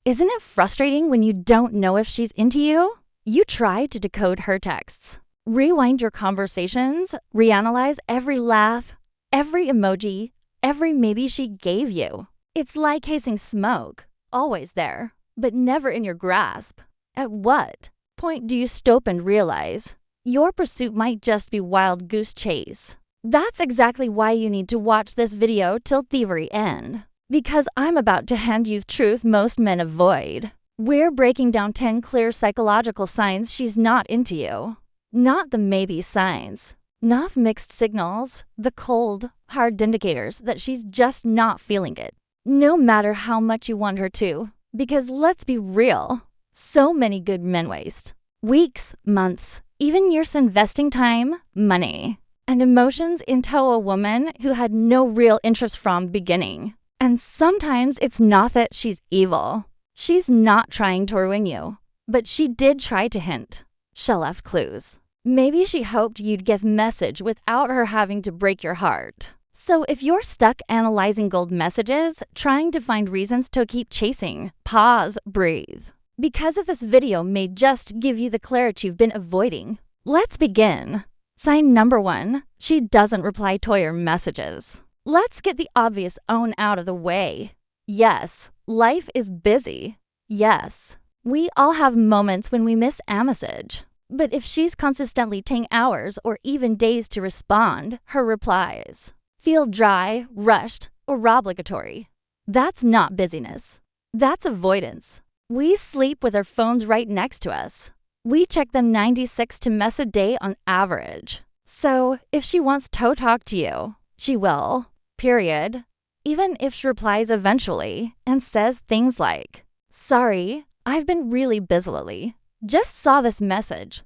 Isn't it frustrating when you don't know if she's into you? You try to decode her texts, rewind your conversations, reanalyze every laugh, every emoji, every maybe she gave you. It's like chasing smoke, always there, but never in your grasp. At what point do you stop and realize your pursuit might just be wild goose chase? That's exactly why you need to watch this video till the very end. Because I'm about to hand you truth most men avoid. We're breaking down 10 clear psychological signs she's not into you. Not the maybe signs. Not mixed signals. The cold, hard indicators that she's just not feeling it. No matter how much you want her to. Because let's be real. So many good men waste weeks, months, even years investing time, money, and emotions into a woman who had no real interest from beginning. And sometimes it's not that she's evil. She's not trying to ruin you. But she did try to hint. She left clues. Maybe she hoped you'd get the message without her having to break your heart. So if you're stuck analyzing gold messages, trying to find reasons to keep chasing, pause, breathe. Because of this video may just give you the clarity you've been avoiding. Let's begin. Sign number 1, she doesn't reply to your messages. Let's get the obvious own out of the way. Yes, life is busy. Yes, we all have moments when we miss a message. But if she's consistently taking hours or even days to respond, her replies feel dry, rushed, or obligatory. That's not busyness. That's avoidance. We sleep with our phones right next to us. We check them 96 to mess a day on average. So if she wants to talk to you, she will. Period. Even if she replies eventually and says things like, "Sorry, I've been really busy lately. Just saw this message.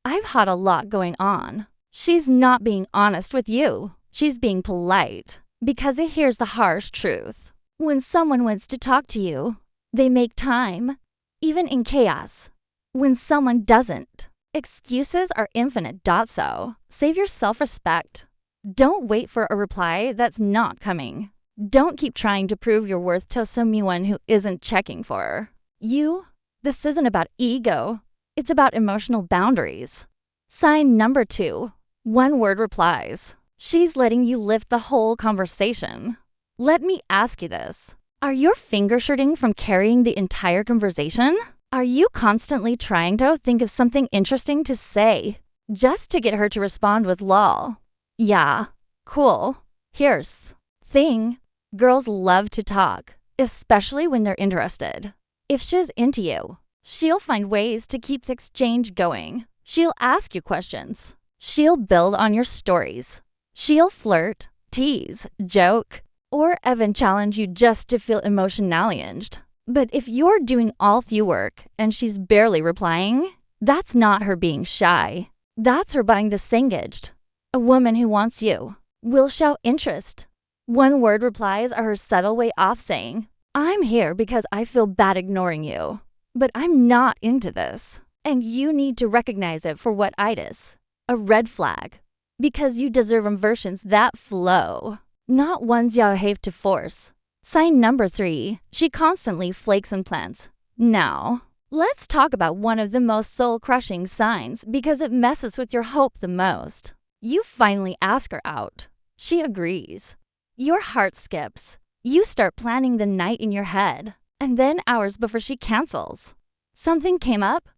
I've had a lot going on." She's not being honest with you. She's being polite. Because here's the harsh truth. When someone wants to talk to you, they make time, even in chaos. When someone doesn't, excuses are infinite. So save your self-respect. Don't wait for a reply that's not coming. Don't keep trying to prove your worth to someone who isn't checking for you. This isn't about ego. It's about emotional boundaries. Sign number 2, one-word replies. She's letting you lift the whole conversation. Let me ask you this. Are your fingers hurting from carrying the entire conversation? Are you constantly trying to think of something interesting to say just to get her to respond with lol? Yeah, cool. Here's thing. Girls love to talk, especially when they're interested. If she's into you, she'll find ways to keep the exchange going. She'll ask you questions. She'll build on your stories. She'll flirt, tease, joke, or even challenge you just to feel emotionally engaged. But if you're doing all the work and she's barely replying, that's not her being shy. That's her being disengaged. A woman who wants you will show interest. One-word replies are her subtle way of saying, "I'm here because I feel bad ignoring you, but I'm not into this." And you need to recognize it for what it is. A red flag. Because you deserve versions that flow, not ones you have to force. Sign number 3, she constantly flakes and plans. Now, let's talk about one of the most soul-crushing signs because it messes with your hope the most. You finally ask her out. She agrees. Your heart skips. You start planning the night in your head. And then hours before she cancels. Something came up?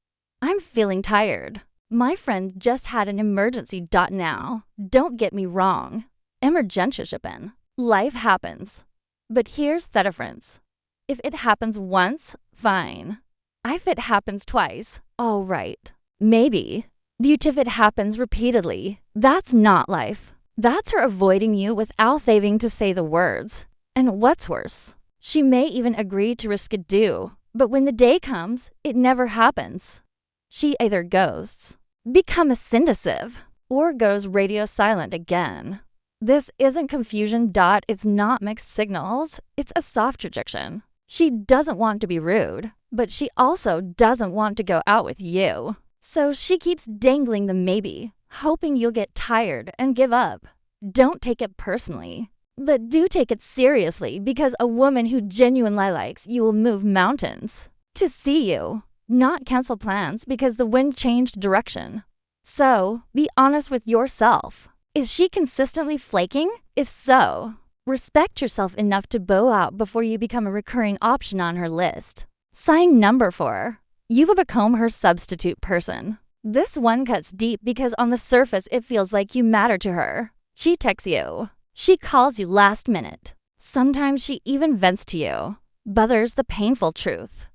I'm feeling tired. My friend just had an emergency. Now. Don't get me wrong. Emergency-shippen. Life happens. But here's the difference. If it happens once, fine. If it happens twice, all right. Maybe. But if it happens repeatedly, that's not life. That's her avoiding you without having to say the words. And what's worse, she may even agree to risk it due, but when the day comes, it never happens. She either ghosts, becomes indecisive, or goes radio silent again. This isn't confusion. It's not mixed signals. It's a soft rejection. She doesn't want to be rude, but she also doesn't want to go out with you. So she keeps dangling the maybe, hoping you'll get tired and give up. Don't take it personally. But do take it seriously because a woman who genuinely likes you will move mountains to see you, not cancel plans because the wind changed direction. So, be honest with yourself. Is she consistently flaking? If so, respect yourself enough to bow out before you become a recurring option on her list. Sign number 4. You've become her substitute person. This one cuts deep because on the surface it feels like you matter to her. She texts you. She calls you last minute. Sometimes she even vents to you. But there's the painful truth.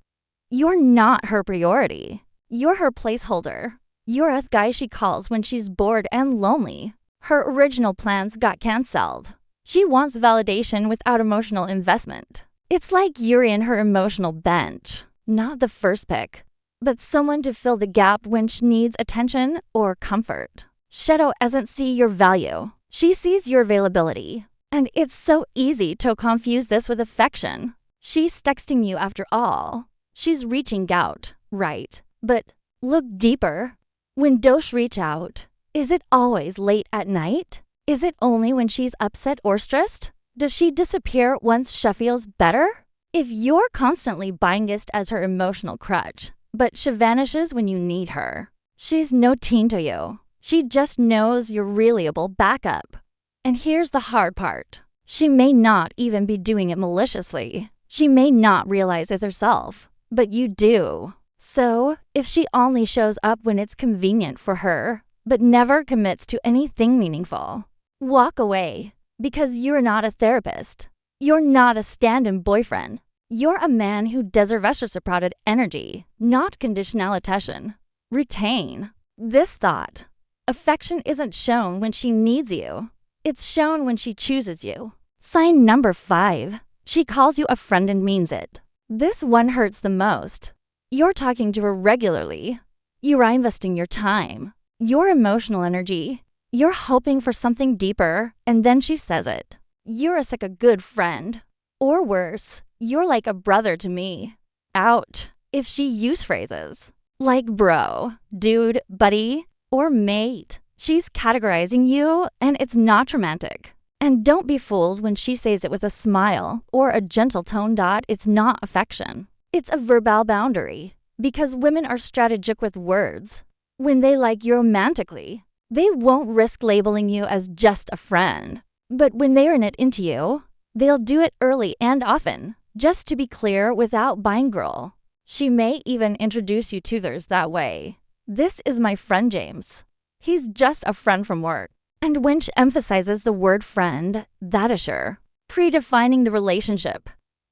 You're not her priority. You're her placeholder. You're a guy she calls when she's bored and lonely. Her original plans got canceled. She wants validation without emotional investment. It's like you're in her emotional bench, not the first pick, but someone to fill the gap when she needs attention or comfort. Shadow doesn't see your value. She sees your availability. And it's so easy to confuse this with affection. She's texting you after all. She's reaching out, right? But look deeper. When does reach out, is it always late at night? Is it only when she's upset or stressed? Does she disappear once she feels better? If you're constantly biased as her emotional crutch, but she vanishes when you need her, she's no teen to you. She just knows you're reliable backup. And here's the hard part. She may not even be doing it maliciously. She may not realize it herself, but you do. So, if she only shows up when it's convenient for her, but never commits to anything meaningful, walk away, because you're not a therapist. You're not a stand-in boyfriend. You're a man who deserves reciprocated energy, not conditional attention. Retain this thought. Affection isn't shown when she needs you. It's shown when she chooses you. Sign number 5. She calls you a friend and means it. This one hurts the most. You're talking to her regularly. You are investing your time, your emotional energy. You're hoping for something deeper, and then she says it. You're like a good friend. Or worse, you're like a brother to me. Out. If she used phrases like bro, dude, buddy, or mate, she's categorizing you, and it's not romantic. And don't be fooled when she says it with a smile or a gentle tone. It's not affection. It's a verbal boundary, because women are strategic with words. When they like you romantically, they won't risk labeling you as just a friend. But when they're in it into you, they'll do it early and often, just to be clear without buying girl. She may even introduce you to others that way. This is my friend James. He's just a friend from work. And when she emphasizes the word friend, that is sure, predefining the relationship.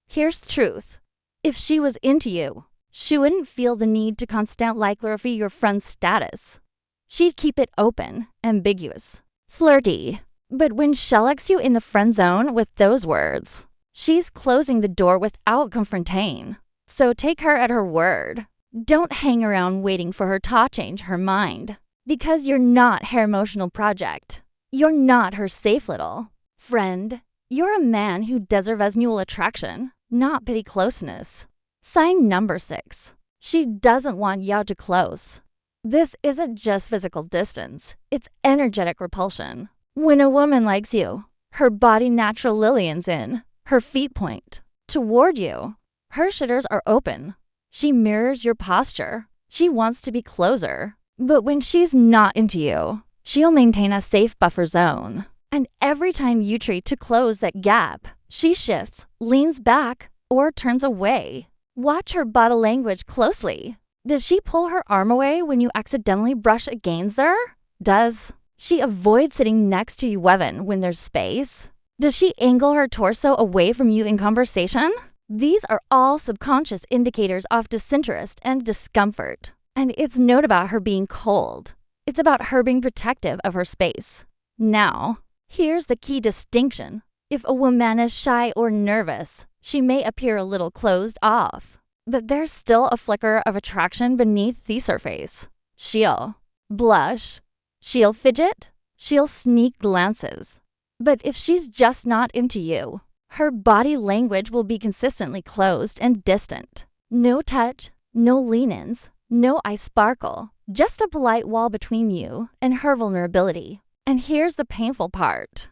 Here's the truth. If she was into you, she wouldn't feel the need to constantly clarify your friend's status. She'd keep it open, ambiguous, flirty. But when she selects you in the friend zone with those words, she's closing the door without confronting. So take her at her word. Don't hang around waiting for her to change her mind. Because you're not her emotional project. You're not her safe little friend. You're a man who deserves mutual attraction, not pity closeness. Sign number 6. She doesn't want you to close. This isn't just physical distance. It's energetic repulsion. When a woman likes you, her body natural lilians in, her feet point toward you. Her shoulders are open. She mirrors your posture. She wants to be closer. But when she's not into you, she'll maintain a safe buffer zone. And every time you try to close that gap, she shifts, leans back, or turns away. Watch her body language closely. Does she pull her arm away when you accidentally brush against her? Does she avoid sitting next to you when there's space? Does she angle her torso away from you in conversation? These are all subconscious indicators of disinterest and discomfort. And it's not about her being cold. It's about her being protective of her space. Now, here's the key distinction. If a woman is shy or nervous, she may appear a little closed off. But there's still a flicker of attraction beneath the surface. She'll blush. She'll fidget. She'll sneak glances. But if she's just not into you, her body language will be consistently closed and distant. No touch, no lean-ins, no eye sparkle, just a polite wall between you and her vulnerability. And here's the painful part.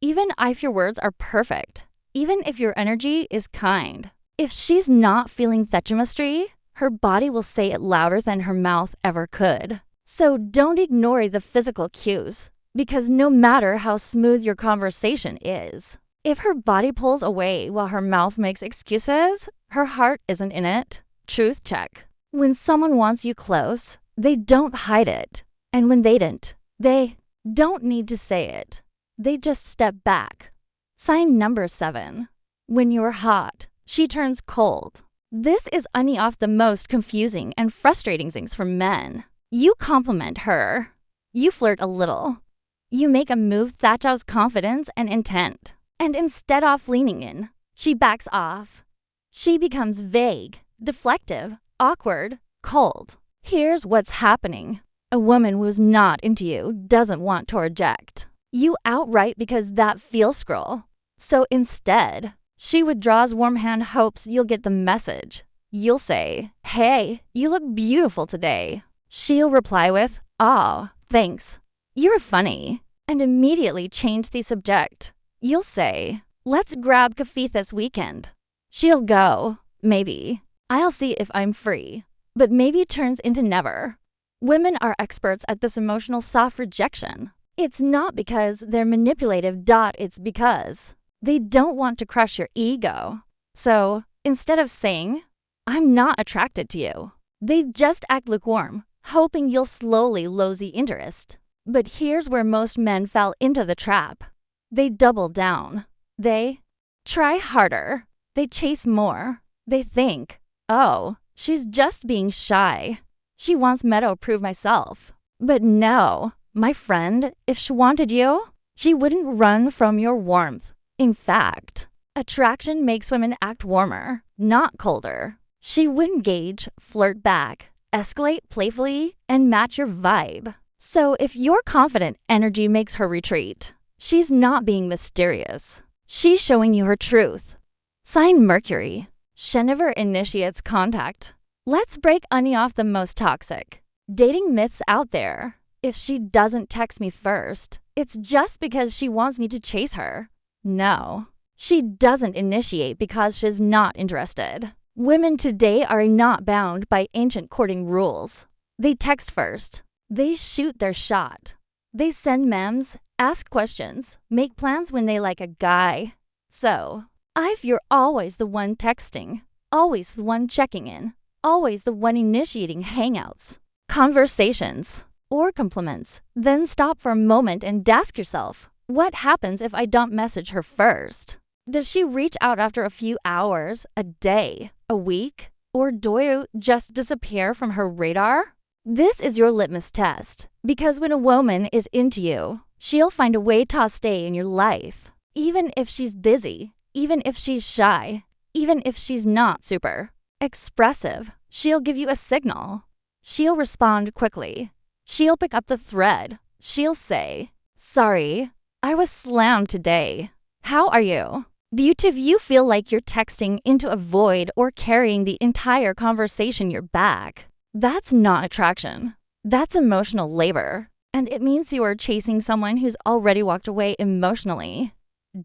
even if your words are perfect, even if your energy is kind. If she's not feeling that chemistry, her body will say it louder than her mouth ever could. So don't ignore the physical cues, because no matter how smooth your conversation is, if her body pulls away while her mouth makes excuses, her heart isn't in it. Truth check. When someone wants you close, they don't hide it. And when they don't need to say it. They just step back. Sign number 7. When you're hot, she turns cold. This is any of the most confusing and frustrating things for men. You compliment her. You flirt a little. You make a move that shows confidence and intent. And instead of leaning in, she backs off. She becomes vague, deflective, awkward, cold. Here's what's happening. A woman who's not into you doesn't want to reject you outright because that feels scroll. So instead, she withdraws warm hand, hopes you'll get the message. You'll say, "Hey, you look beautiful today." She'll reply with, "Oh, thanks. You're funny," and immediately change the subject. You'll say, "Let's grab coffee this weekend." She'll go, "Maybe. I'll see if I'm free," but maybe turns into never. Women are experts at this emotional soft rejection. It's not because they're manipulative, it's because they don't want to crush your ego. So instead of saying, "I'm not attracted to you," they just act lukewarm, hoping you'll slowly lose the interest. But here's where most men fell into the trap. They double down. They try harder. They chase more. They think, "Oh, she's just being shy. She wants me to prove myself." But no, my friend, if she wanted you, she wouldn't run from your warmth. In fact, attraction makes women act warmer, not colder. She would engage, flirt back, escalate playfully, and match your vibe. So if your confident energy makes her retreat, she's not being mysterious. She's showing you her truth. Sign Mercury. She never initiates contact. Let's break any of the most toxic dating myths out there. If she doesn't text me first, it's just because she wants me to chase her. No, she doesn't initiate because she's not interested. Women today are not bound by ancient courting rules. They text first. They shoot their shot. They send memes, ask questions, make plans when they like a guy. So, if you're always the one texting, always the one checking in, always the one initiating hangouts, conversations, or compliments, then stop for a moment and ask yourself, what happens if I don't message her first? Does she reach out after a few hours, a day, a week? Or do you just disappear from her radar? This is your litmus test, because when a woman is into you, she'll find a way to stay in your life. Even if she's busy, even if she's shy, even if she's not super expressive, she'll give you a signal. She'll respond quickly. She'll pick up the thread. She'll say, "Sorry, I was slammed today. How are you?" If you feel like you're texting into a void or carrying the entire conversation your back, that's not attraction. That's emotional labor. And it means you are chasing someone who's already walked away emotionally.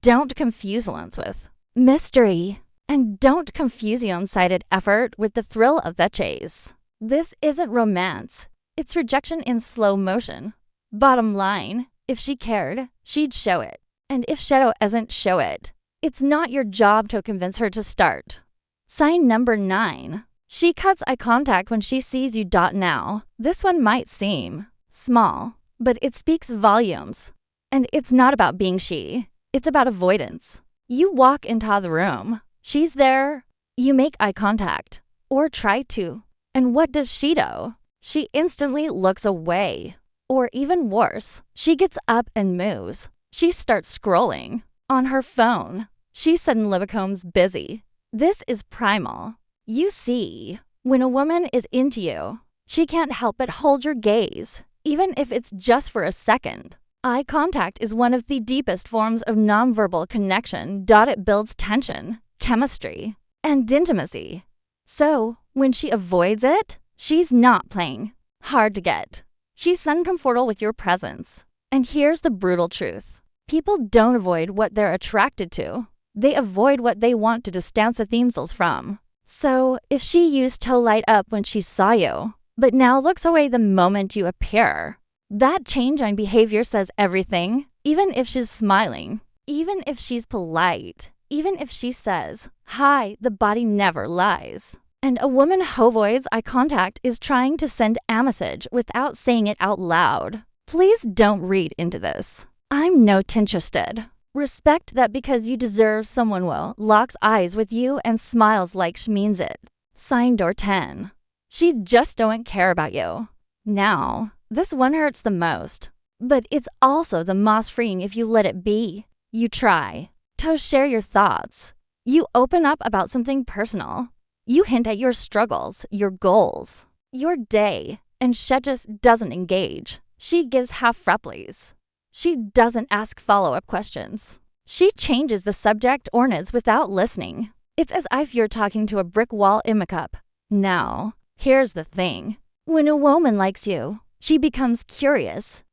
Don't confuse silence with mystery. And don't confuse the one-sided effort with the thrill of the chase. This isn't romance. It's rejection in slow motion. Bottom line, if she cared, she'd show it. And if Shadow doesn't show it, it's not your job to convince her to start. Sign number 9. She cuts eye contact when she sees you. Now, this one might seem small, but it speaks volumes. And it's not about being she. It's about avoidance. You walk into the room. She's there. You make eye contact. Or try to. And what does she do? She instantly looks away. Or even worse, she gets up and moves. She starts scrolling on her phone. She suddenly becomes busy. This is primal. You see, when a woman is into you, she can't help but hold your gaze, even if it's just for a second. Eye contact is one of the deepest forms of nonverbal connection. It builds tension, chemistry, and intimacy. So, when she avoids it, she's not playing hard to get. She's uncomfortable with your presence. And here's the brutal truth. People don't avoid what they're attracted to. They avoid what they want to distance themselves from. So, if she used to light up when she saw you, but now looks away the moment you appear, that change in behavior says everything, even if she's smiling, even if she's polite, even if she says, "Hi, the body never lies." And a woman who avoids eye contact is trying to send a message without saying it out loud. Please don't read into this. I'm not interested. Respect that because you deserve someone will, locks eyes with you and smiles like she means it. Sign door 10. She just don't care about you. Now, this one hurts the most, but it's also the most freeing if you let it be. You try to share your thoughts. You open up about something personal. You hint at your struggles, your goals, your day, and she just doesn't engage. She gives half replies. She doesn't ask follow-up questions. She changes the subject or needs without listening. It's as if you're talking to a brick wall in a cup. Now, here's the thing. When a woman likes you, she becomes curious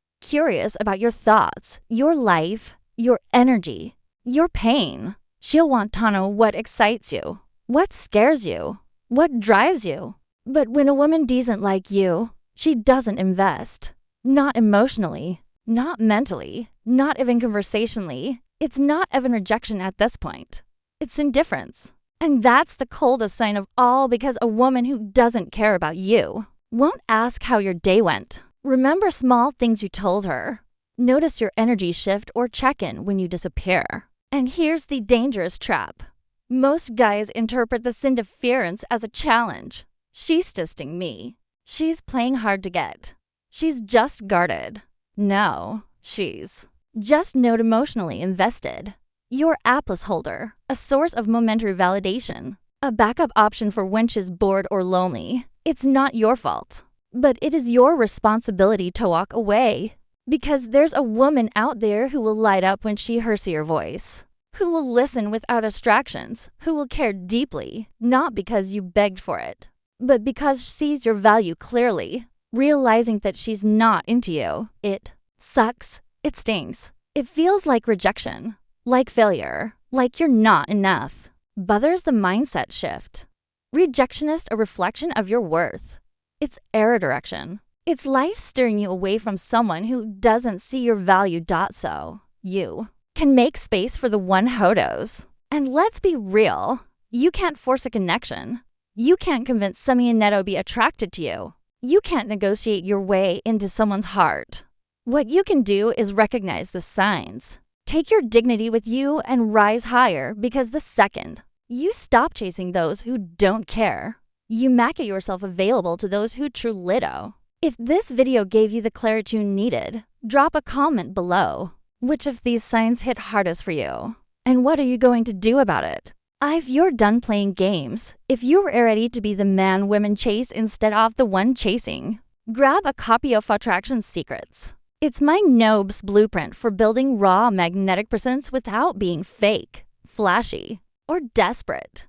about your thoughts, your life, your energy, your pain. She'll want to know what excites you, what scares you, what drives you. But when a woman doesn't like you, she doesn't invest. Not emotionally, not mentally, not even conversationally. It's not even rejection at this point. It's indifference. And that's the coldest sign of all, because a woman who doesn't care about you won't ask how your day went. Remember small things you told her. Notice your energy shift or check in when you disappear. And here's the dangerous trap. Most guys interpret this interference as a challenge. She's testing me. She's playing hard to get. She's just guarded. No, she's just not emotionally invested. Your Atlas holder, a source of momentary validation, a backup option for when she's bored or lonely. It's not your fault, but it is your responsibility to walk away. Because there's a woman out there who will light up when she hears your voice, who will listen without distractions, who will care deeply, not because you begged for it, but because she sees your value clearly. Realizing that she's not into you, it sucks, it stings. It feels like rejection, like failure, like you're not enough. But there's the mindset shift. Rejection is a reflection of your worth. It's error direction. It's life steering you away from someone who doesn't see your value. So you can make space for the one who does. And let's be real, you can't force a connection. You can't convince Semi Neto to be attracted to you. You can't negotiate your way into someone's heart. What you can do is recognize the signs. Take your dignity with you and rise higher, because the second you stop chasing those who don't care, you make yourself available to those who truly do. If this video gave you the clarity you needed, drop a comment below. Which of these signs hit hardest for you? And what are you going to do about it? If you're done playing games, if you're ready to be the man women chase instead of the one chasing, grab a copy of Attraction Secrets. It's my Nob's blueprint for building raw magnetic presence without being fake, flashy, or desperate.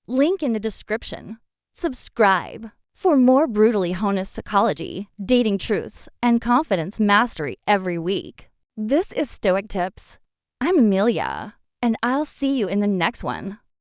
Link in the description. Subscribe for more brutally honest psychology, dating truths, and confidence mastery every week. This is Stoic Tips. I'm Amelia, and I'll see you in the next one.